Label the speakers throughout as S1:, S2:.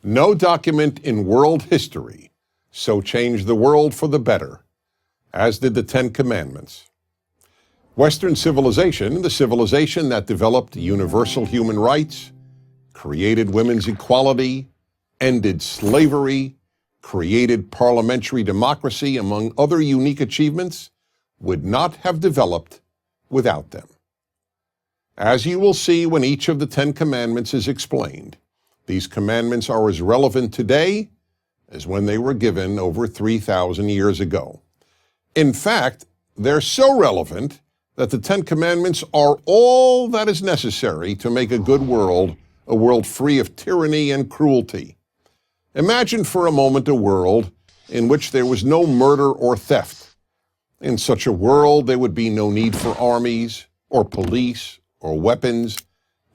S1: No document in world history so changed the world for the better as did the Ten Commandments. Western civilization, the civilization that developed universal human rights, created women's equality, ended slavery, created parliamentary democracy, among other unique achievements, would not have developed without them. As you will see when each of the Ten Commandments is explained, these commandments are as relevant today as when they were given over 3,000 years ago. In fact, they're so relevant that the Ten Commandments are all that is necessary to make a good world, a world free of tyranny and cruelty. Imagine for a moment a world in which there was no murder or theft. In such a world, there would be no need for armies or police or weapons.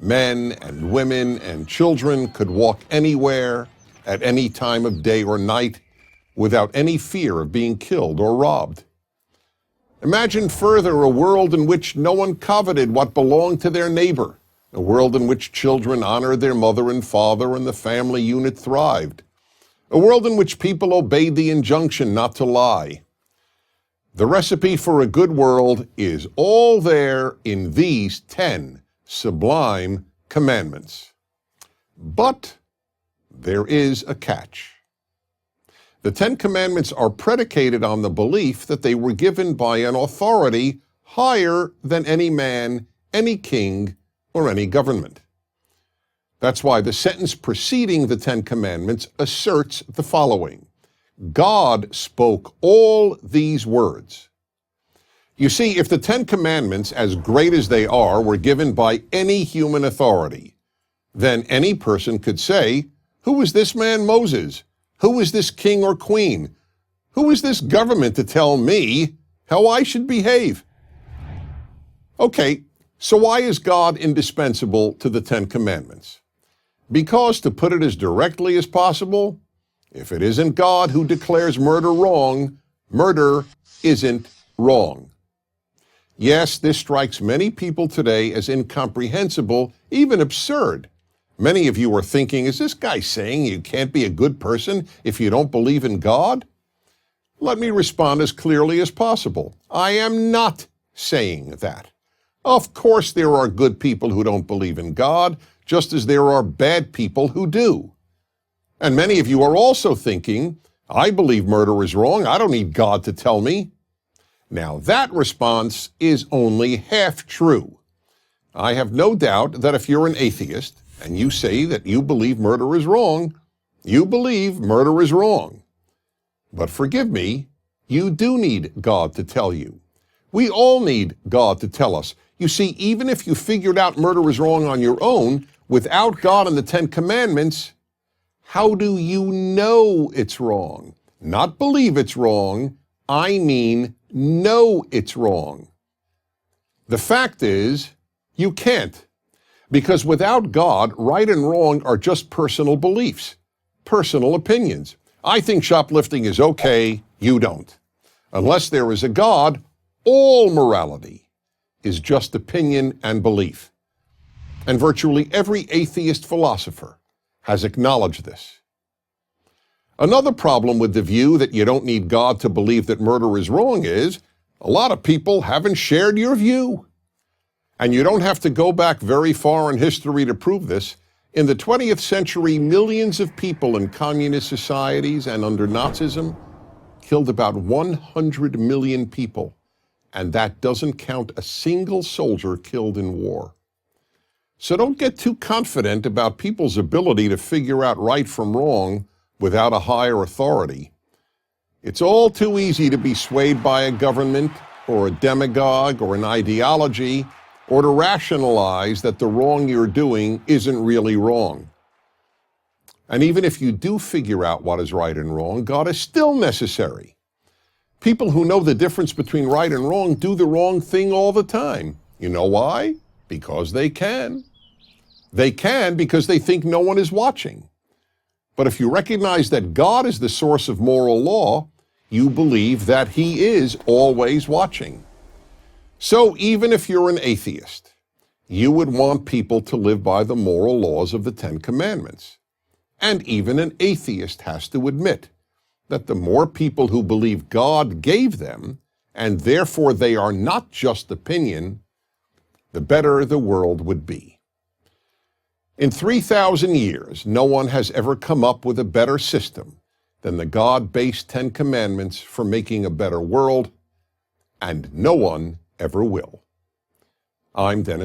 S1: Men and women and children could walk anywhere at any time of day or night without any fear of being killed or robbed. Imagine further a world in which no one coveted what belonged to their neighbor, a world in which children honored their mother and father and the family unit thrived, a world in which people obeyed the injunction not to lie. The recipe for a good world is all there in these 10 sublime commandments. But there is a catch. The Ten Commandments are predicated on the belief that they were given by an authority higher than any man, any king, or any government. That's why the sentence preceding the Ten Commandments asserts the following: God spoke all these words. You see, if the Ten Commandments, as great as they are, were given by any human authority, then any person could say, "Who is this man Moses? Who is this king or queen? Who is this government to tell me how I should behave?" Okay, so why is God indispensable to the Ten Commandments? Because, to put it as directly as possible, if it isn't God who declares murder wrong, murder isn't wrong. Yes, this strikes many people today as incomprehensible, even absurd. Many of you are thinking, is this guy saying you can't be a good person if you don't believe in God? Let me respond as clearly as possible. I am not saying that. Of course there are good people who don't believe in God, just as there are bad people who do. And many of you are also thinking, I believe murder is wrong, I don't need God to tell me. Now that response is only half true. I have no doubt that if you're an atheist, and you say that you believe murder is wrong, you believe murder is wrong. But forgive me, you do need God to tell you. We all need God to tell us. You see, even if you figured out murder is wrong on your own, without God and the Ten Commandments, how do you know it's wrong? Not believe it's wrong, I mean know it's wrong. The fact is, you can't. Because without God, right and wrong are just personal beliefs, personal opinions. I think shoplifting is okay, you don't. Unless there is a God, all morality is just opinion and belief. And virtually every atheist philosopher has acknowledged this. Another problem with the view that you don't need God to believe that murder is wrong is a lot of people haven't shared your view. And you don't have to go back very far in history to prove this. In the 20th century, millions of people in communist societies and under Nazism killed about 100 million people. And that doesn't count a single soldier killed in war. So don't get too confident about people's ability to figure out right from wrong without a higher authority. It's all too easy to be swayed by a government or a demagogue or an ideology, or to rationalize that the wrong you're doing isn't really wrong. And even if you do figure out what is right and wrong, God is still necessary. People who know the difference between right and wrong do the wrong thing all the time. You know why? Because they can. They can because they think no one is watching. But if you recognize that God is the source of moral law, you believe that He is always watching. So even if you're an atheist, you would want people to live by the moral laws of the Ten Commandments. And even an atheist has to admit that the more people who believe God gave them, and therefore they are not just opinion, the better the world would be. In 3,000 years, no one has ever come up with a better system than the God-based 10 Commandments for making a better world, and no one ever will. I'm Dez